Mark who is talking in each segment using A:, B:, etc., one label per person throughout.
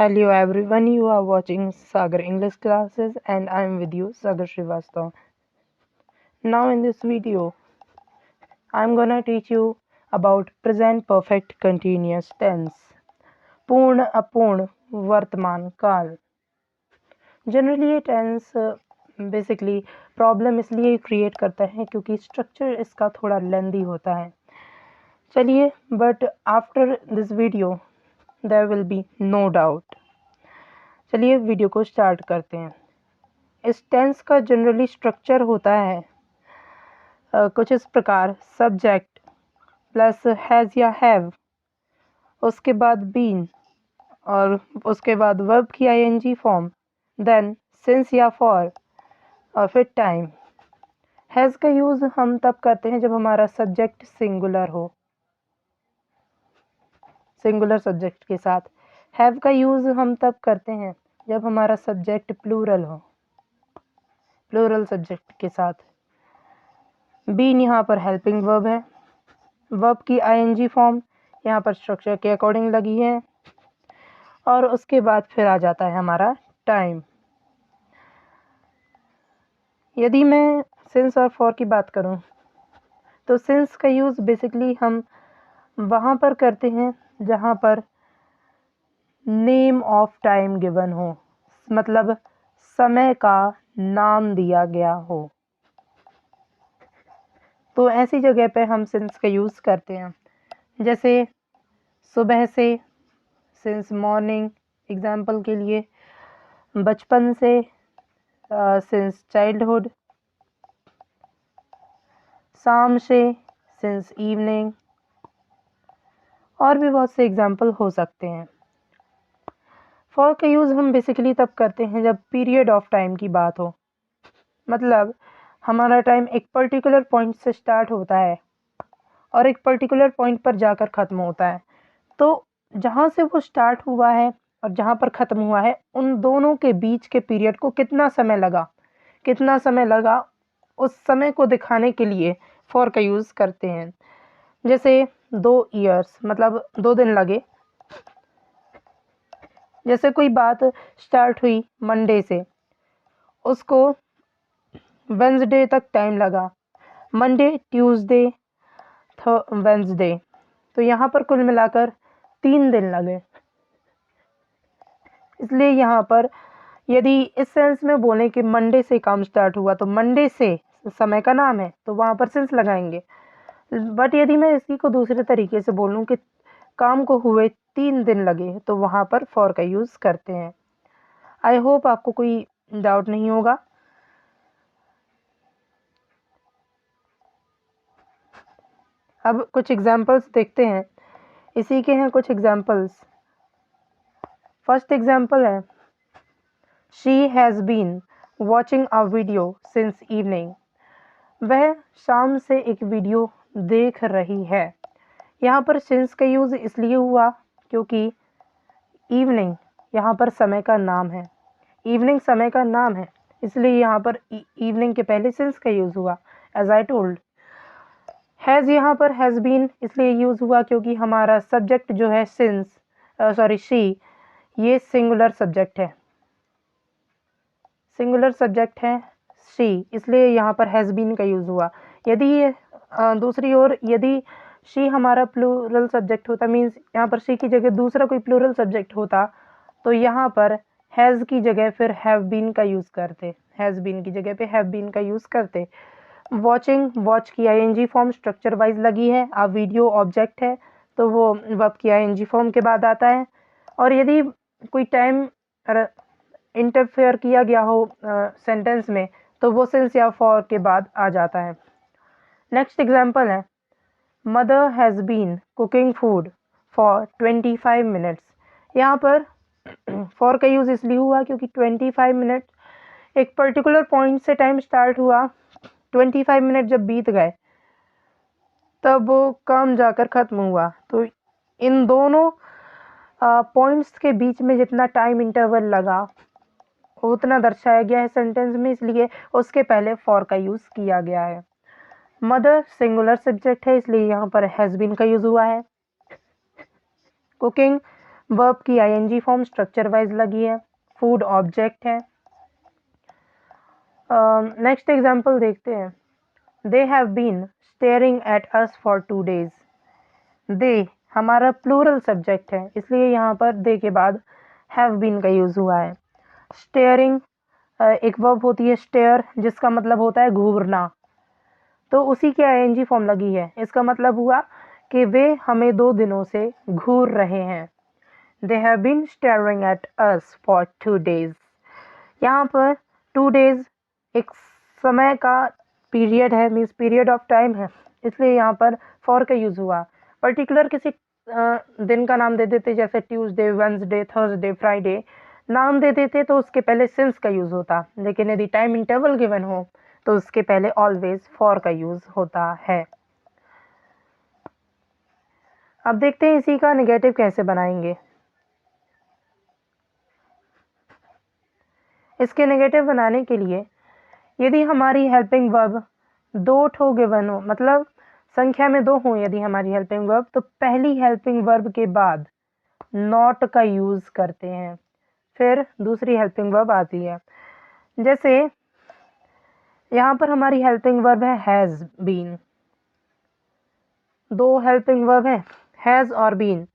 A: Hello everyone, you are watching Sagar English classes and I am with you, Sagar Srivastav. Now in this video, I am gonna teach you about present perfect continuous tense. पूर्ण अपूर्ण वर्तमान काल. Generally ये tense basically problem इसलिए create करता है क्योंकि structure इसका थोड़ा लेंदी होता है. चलिए, but after this video there will be no doubt. चलिए वीडियो को स्टार्ट करते हैं. इस टेंस का जनरली स्ट्रक्चर होता है कुछ इस प्रकार: सब्जेक्ट प्लस हैज़ या हैव, उसके बाद बीन और उसके बाद वर्ब की आईएनजी फॉर्म, देन सिंस या फॉर और फिर टाइम. हैज़ का यूज़ हम तब करते हैं जब हमारा सब्जेक्ट सिंगुलर हो, सिंगुलर सब्जेक्ट के साथ. हैव का यूज़ हम तब करते हैं जब हमारा सब्जेक्ट प्लूरल हो, प्लूरल सब्जेक्ट के साथ. बीन यहाँ पर हेल्पिंग वर्ब है. वर्ब की आईएनजी फॉर्म यहाँ पर स्ट्रक्चर के अकॉर्डिंग लगी है और उसके बाद फिर आ जाता है हमारा टाइम. यदि मैं सिंस और फॉर की बात करूं तो सिंस का यूज़ बेसिकली हम वहाँ पर करते हैं जहाँ पर नेम ऑफ टाइम गिवन हो, मतलब समय का नाम दिया गया हो, तो ऐसी जगह पे हम सिंस का यूज़ करते हैं. जैसे सुबह से, सिंस मॉर्निंग. एग्जाम्पल के लिए बचपन से, सिंस चाइल्डहुड. शाम से, सिंस इवनिंग. और भी बहुत से एग्जाम्पल हो सकते हैं. फॉर का यूज़ हम बेसिकली तब करते हैं जब पीरियड ऑफ टाइम की बात हो, मतलब हमारा टाइम एक पर्टिकुलर पॉइंट से स्टार्ट होता है और एक पर्टिकुलर पॉइंट पर जाकर ख़त्म होता है. तो जहाँ से वो स्टार्ट हुआ है और जहाँ पर ख़त्म हुआ है, उन दोनों के बीच के पीरियड को कितना समय लगा, उस समय को दिखाने के लिए फॉर का यूज़ करते हैं. जैसे 2 ईयर्स, मतलब 2 दिन लगे. जैसे कोई बात स्टार्ट हुई मंडे से, उसको वेंसडे तक टाइम लगा. मंडे, ट्यूसडे, वेंसडे, तो यहाँ पर कुल मिलाकर 3 दिन लगे. इसलिए यहाँ पर यदि इस सेंस में बोलें कि मंडे से काम स्टार्ट हुआ तो मंडे से समय का नाम है तो वहाँ पर सिंस लगाएंगे. बट यदि मैं इसी को दूसरे तरीके से बोलूँ कि काम को हुए 3 दिन लगे तो वहाँ पर फॉर का यूज़ करते हैं. आई होप आपको कोई डाउट नहीं होगा. अब कुछ एग्जाम्पल्स देखते हैं. इसी के हैं कुछ एग्जाम्पल्स. फर्स्ट एग्जाम्पल है, she has been watching a video since evening. वह शाम से एक वीडियो देख रही है. यहाँ पर सिंस का यूज़ इसलिए हुआ क्योंकि इवनिंग यहाँ पर समय का नाम है, इवनिंग समय का नाम है, इसलिए यहाँ पर इवनिंग के पहले सिंस का यूज़ हुआ. एज आई टोल्ड, हैज़ यहाँ पर हैज़ बीन इसलिए यूज़ हुआ क्योंकि हमारा सब्जेक्ट जो है शी, ये सिंगुलर सब्जेक्ट है, शी, इसलिए यहाँ पर हैज़ बीन का यूज़ हुआ. यदि दूसरी ओर यदि शी हमारा प्लूरल सब्जेक्ट होता, मीन्स यहाँ पर शी की जगह दूसरा कोई प्लूरल सब्जेक्ट होता, तो यहाँ पर हैज़ की जगह फिर हैव बीन का यूज़ करते, हैज़ बीन की जगह पे हैव बीन का यूज़ करते. वॉचिंग, वॉच की आईएनजी फॉर्म स्ट्रक्चर वाइज लगी है. अब वीडियो ऑब्जेक्ट है तो वो वर्ब की आईएनजी फॉर्म के बाद आता है. और यदि कोई टाइम इंटरफेयर किया गया हो सेंटेंस में तो वो सिंस या फॉर के बाद आ जाता है. नेक्स्ट एग्जाम्पल है, mother has been cooking food for 25 minutes. यहाँ पर फॉर का यूज़ इसलिए हुआ क्योंकि 25 मिनट एक पर्टिकुलर पॉइंट से टाइम स्टार्ट हुआ. 25 मिनट जब बीत गए तब वो काम जाकर ख़त्म हुआ. तो इन दोनों पॉइंट्स के बीच में जितना टाइम इंटरवल लगा उतना दर्शाया गया है सेंटेंस में, इसलिए उसके पहले फॉर का यूज़ किया गया है. मदर सिंगुलर सब्जेक्ट है, इसलिए यहाँ पर हैज़ बीन का यूज़ हुआ है. कुकिंग वर्ब की आईएनजी फॉर्म स्ट्रक्चर वाइज लगी है, फूड ऑब्जेक्ट है। नेक्स्ट एग्जाम्पल देखते हैं। They have been staring at us for 2 days। They हमारा प्लूरल सब्जेक्ट है, इसलिए यहाँ पर दे के बाद हैव बीन का यूज़ हुआ है। स्टेयरिंग एक वर्ब होती है स्टेयर, जिसका मतलब होता है घूरना, तो उसी की आईएनजी फॉर्म लगी है। इसका मतलब हुआ कि वे हमें 2 दिनों से घूर रहे हैं। They have been staring at us for 2 days। यहाँ पर 2 days एक समय का पीरियड है, मीन्स पीरियड ऑफ टाइम है, इसलिए यहाँ पर फॉर का यूज़ हुआ। पर्टिकुलर किसी दिन का नाम दे देते, जैसे ट्यूसडे, वेंसडे, थर्सडे, फ्राइडे नाम दे देते तो उसके पहले सिंस का यूज़ होता, लेकिन यदि टाइम इंटरवल गिवन हो तो उसके पहले ऑलवेज फॉर का यूज़ होता है। अब देखते हैं इसी का नेगेटिव कैसे बनाएंगे। इसके नेगेटिव बनाने के लिए यदि हमारी हेल्पिंग वर्ब 2 ठो गिवन हो, मतलब संख्या में 2 हो यदि हमारी हेल्पिंग वर्ब, तो पहली हेल्पिंग वर्ब के बाद नॉट का यूज़ करते हैं, फिर दूसरी हेल्पिंग वर्ब आती है। जैसे यहाँ पर हमारी हेल्पिंग वर्ब है हैज़ बीन, 2 हेल्पिंग वर्ब है हैज़ और बीन।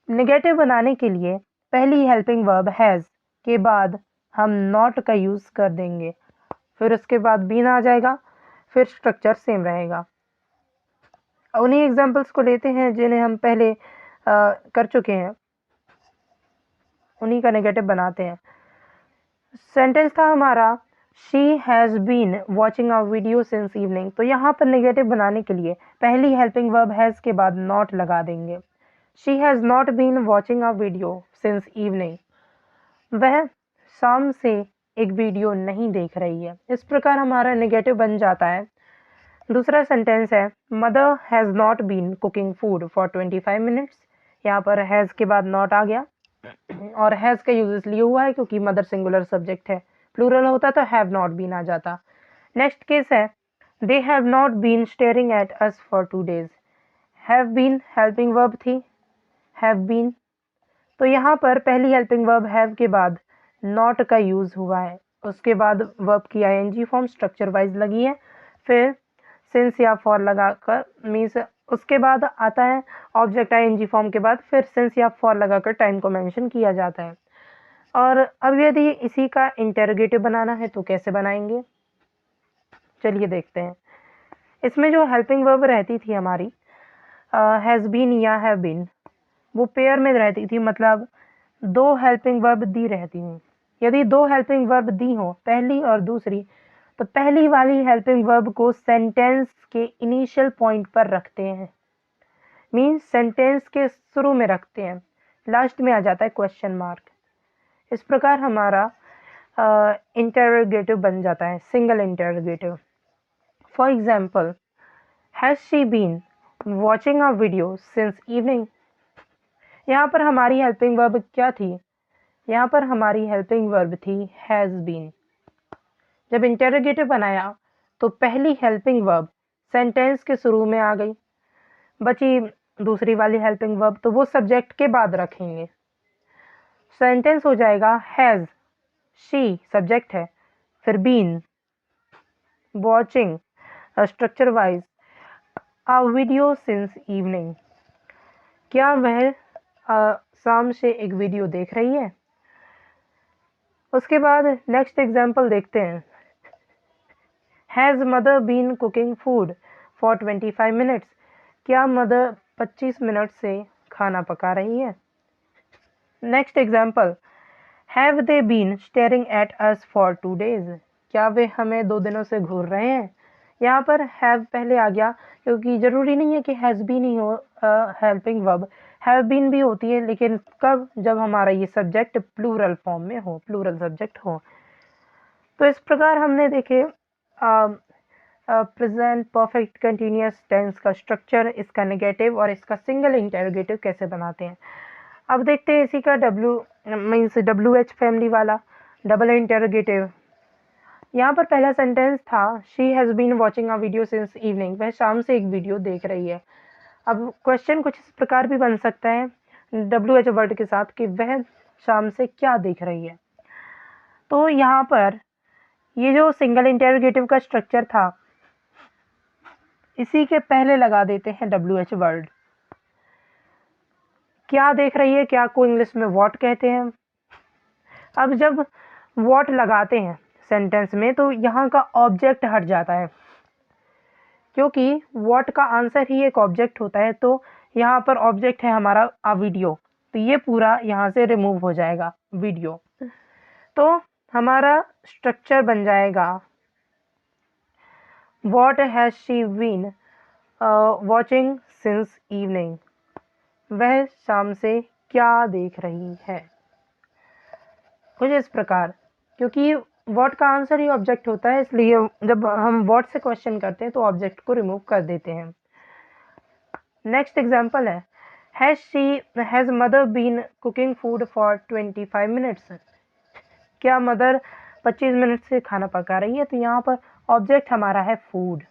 A: नेगेटिव बनाने के लिए पहली हेल्पिंग वर्ब हैज़ के बाद हम नॉट का यूज़ कर देंगे, फिर उसके बाद बीन आ जाएगा, फिर स्ट्रक्चर सेम रहेगा। उन्हीं एग्जाम्पल्स को लेते हैं जिन्हें हम पहले कर चुके हैं, उन्हीं का नेगेटिव बनाते हैं। सेंटेंस था हमारा she has been watching a video since evening, तो यहाँ पर नेगेटिव बनाने के लिए पहली हेल्पिंग वर्ब हैज़ के बाद नॉट लगा देंगे। She has not been watching a video since evening, वह शाम से एक वीडियो नहीं देख रही है। इस प्रकार हमारा नेगेटिव बन जाता है। दूसरा सेंटेंस है mother has not been cooking food for 25 minutes. यहाँ पर हैज़ के बाद नॉट आ गया और हैज़ का यूज इसलिए हुआ है क्योंकि मदर सिंगुलर सब्जेक्ट है, प्लूरल होता तो हैव नॉट बीन आ जाता। नेक्स्ट केस है they have not been staring at us for 2 days। Have been helping verb थी, हैव बीन, तो यहाँ पर पहली हेल्पिंग वर्ब हैव के बाद नॉट का यूज़ हुआ है, उसके बाद वर्ब की आईएनजी फॉर्म स्ट्रक्चर वाइज लगी है, फिर सिंस या फॉर लगाकर, मीन्स उसके बाद आता है ऑब्जेक्ट आईएनजी फॉर्म के बाद फिर सिंस या फॉर लगाकर टाइम को मेंशन किया जाता है। और अब यदि इसी का इंटरोगेटिव बनाना है तो कैसे बनाएंगे, चलिए देखते हैं। इसमें जो हेल्पिंग वर्ब रहती थी हमारी हैज़ बीन या हैव बीन, वो पेयर में रहती थी, मतलब 2 हेल्पिंग वर्ब दी रहती हूँ। यदि 2 हेल्पिंग वर्ब दी हो, पहली और दूसरी, तो पहली वाली हेल्पिंग वर्ब को सेंटेंस के इनिशियल पॉइंट पर रखते हैं, मीन्स सेंटेंस के शुरू में रखते हैं, लास्ट में आ जाता है क्वेश्चन मार्क। इस प्रकार हमारा इंटरोगेटिव बन जाता है, single interrogative. For example has she been watching a video since evening. यहाँ पर हमारी हेल्पिंग वर्ब क्या थी, यहाँ पर हमारी हेल्पिंग वर्ब थी हैज़ बीन। जब इंटरोगेटिव बनाया तो पहली हेल्पिंग वर्ब सेंटेंस के शुरू में आ गई, बची दूसरी वाली हेल्पिंग वर्ब, तो वो सब्जेक्ट के बाद रखेंगे। सेंटेंस हो जाएगा हैज़, शी सब्जेक्ट है, फिर been, watching structure wise, a video since evening, क्या वह शाम से एक वीडियो देख रही है। उसके बाद नेक्स्ट एग्जाम्पल देखते हैं। Has mother been cooking food for 25 minutes. क्या मदर 25 मिनट से खाना पका रही है। Next example have they been staring at us for 2 days। क्या वे हमें 2 दिनों से घूर रहे हैं। यहाँ पर हैव पहले आ गया क्योंकि ज़रूरी नहीं है कि हैज़ बीन ही हो हेल्पिंग वर्ब, हैव बीन भी होती है, लेकिन कब, जब हमारा ये सब्जेक्ट प्लूरल फॉर्म में हो, प्लूरल सब्जेक्ट हो। तो इस प्रकार हमने देखे प्रेजेंट परफेक्ट कंटिन्यूअस टेंस का स्ट्रक्चर, इसका नेगेटिव और इसका सिंगल इंटरोगेटिव कैसे बनाते हैं। अब देखते हैं इसी का मीन्स WH फैमिली वाला डबल इंटरोगेटिव। यहाँ पर पहला सेंटेंस था she has been watching a video since evening, वह शाम से एक वीडियो देख रही है। अब क्वेश्चन कुछ इस प्रकार भी बन सकता है, WH वर्ड के साथ कि वह शाम से क्या देख रही है। तो यहाँ पर ये जो सिंगल इंटेरोगेटिव का स्ट्रक्चर था, इसी के पहले लगा देते हैं WH वर्ड। क्या देख रही है, क्या को इंग्लिश में व्हाट कहते हैं। अब जब व्हाट लगाते हैं सेंटेंस में तो यहाँ का ऑब्जेक्ट हट जाता है, क्योंकि व्हाट का आंसर ही एक ऑब्जेक्ट होता है। तो यहाँ पर ऑब्जेक्ट है हमारा वीडियो, तो ये पूरा यहाँ से रिमूव हो जाएगा वीडियो। तो हमारा स्ट्रक्चर बन जाएगा what has she been watching since evening, वह शाम से क्या देख रही है। कुछ इस प्रकार, क्योंकि व्हाट का आंसर ही ऑब्जेक्ट होता है, इसलिए जब हम व्हाट से क्वेश्चन करते हैं तो ऑब्जेक्ट को रिमूव कर देते हैं। नेक्स्ट एग्जांपल है has mother been cooking food for 25 minutes, क्या मदर 25 मिनट से खाना पका रही है। तो यहाँ पर ऑब्जेक्ट हमारा है फूड।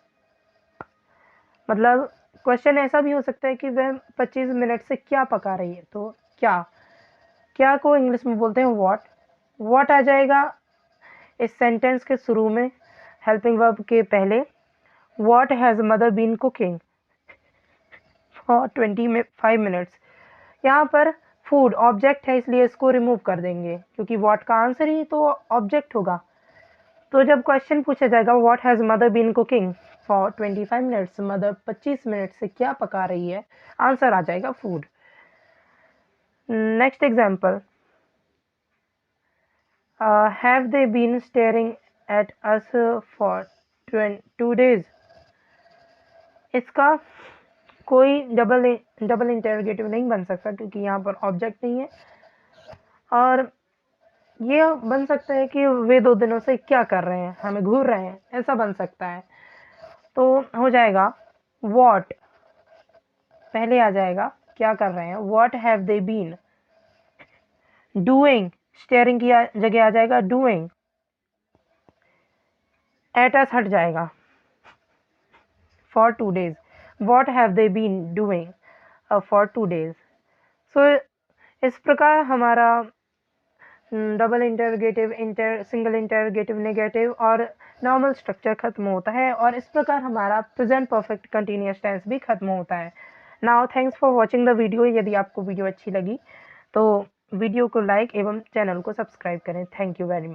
A: मतलब क्वेश्चन ऐसा भी हो सकता है कि वह 25 मिनट से क्या पका रही है। तो क्या को इंग्लिश में बोलते हैं व्हाट आ जाएगा इस सेंटेंस के शुरू में हेल्पिंग वर्ब के पहले। What has mother been cooking for 25 minutes. यहाँ पर फूड ऑब्जेक्ट है, इसलिए इसको रिमूव कर देंगे, क्योंकि व्हाट का आंसर ही तो ऑब्जेक्ट होगा। तो जब क्वेश्चन पूछा जाएगा what has mother been cooking for 25 minutes, mother 25 minute से क्या पका रही है, आंसर आ जाएगा food. Next example, have they been staring at us for 2 days। इसका कोई डबल इंटेरोगेटिव नहीं बन सकता, क्योंकि यहाँ पर ऑब्जेक्ट नहीं है। और ये बन सकता है कि वे 2 दिनों से क्या कर रहे हैं, हमें घूर रहे हैं, ऐसा बन सकता है। तो हो जाएगा व्हाट पहले आ जाएगा, क्या कर रहे हैं। What have they been doing, staring की जगह आ जाएगा डूइंग। एट अस हट जाएगा for 2 days। What have they been doing for 2 days। So इस प्रकार हमारा double interrogative, single interrogative, negative और नॉर्मल स्ट्रक्चर खत्म होता है, और इस प्रकार हमारा प्रेजेंट परफेक्ट कंटिन्यूअस टेंस भी खत्म होता है। Now thanks for watching the video. यदि आपको वीडियो अच्छी लगी तो वीडियो को लाइक एवं चैनल को सब्सक्राइब करें। Thank you very much.